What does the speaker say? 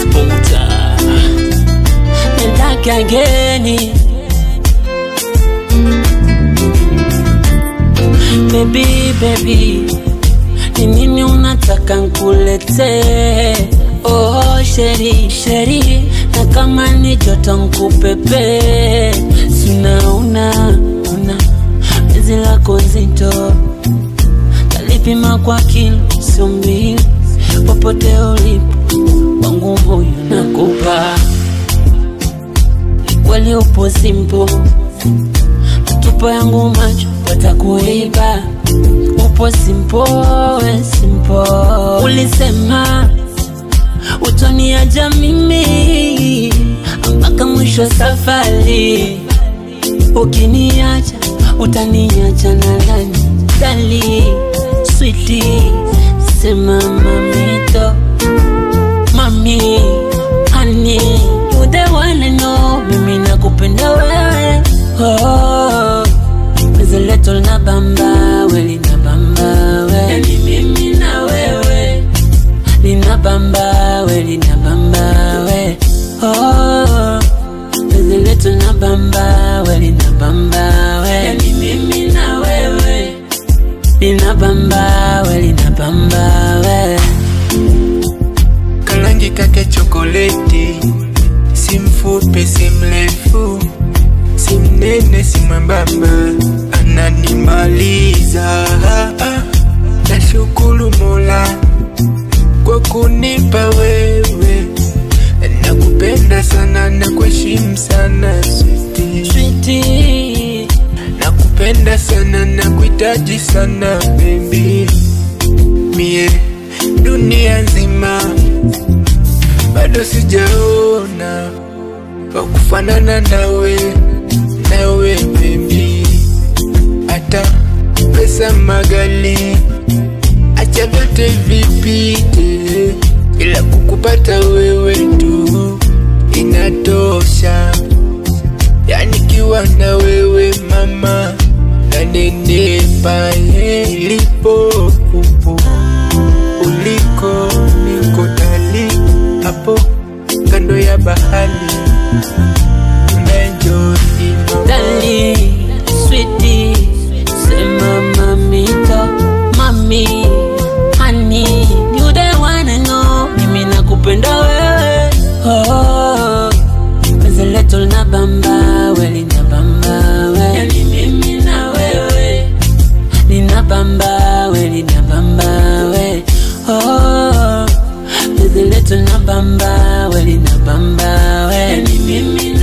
Spota Nendaka ageni Baby ni nini unataka nkulete? Oh sheri na kama ni joto nkupepe. Sina una mezi lako zito talipima kwa kilo sio mbili. Popote ulipo wangu moyo nakupa. Kweli upo simple, tupo yangu macho watakuiba. Upo simple. Ulisema utoniacha mimi mpaka mwisho safari. Ukiniacha utaniacha na nani? Dali sweetie sema mamito mami honey you the one I know. Mimi nakupenda wewe. Mezi leto na bamba we lina bamba we. Yani mimi na wewe lina bamba we lina bamba we. Mezi leto na bamba we lina bamba we. Yani mimi na wewe lina bamba we lina bamba we. Kalangi kake chokoleti, si mfupi si mrefu, si mnene si mwembamba, ananimaliza. Nashukuru Mola kwa kunipa wewe. Nakupenda sana na kuheshimu sana sweetie. Nakupenda sana na kuhitaji sana baby. Mie dunia nzima bado sijaona wakufanana nawe baby. Hata pesa magali acha vyote vipite, ila kukupata wewe tu inatosha. Yani kiwa na wewe mama nanenepa. Ilipo uliko niko dali hapo kando ya bahari. Dali sweetie sema mamito mami honey you the one I know. Mimi nakupenda wewe. Mezi leto na bamba we lina bamba we. Yani mimi na wewe lina bamba we lina bamba we. Mezi leto na bamba we lina bamba we. Yani mimi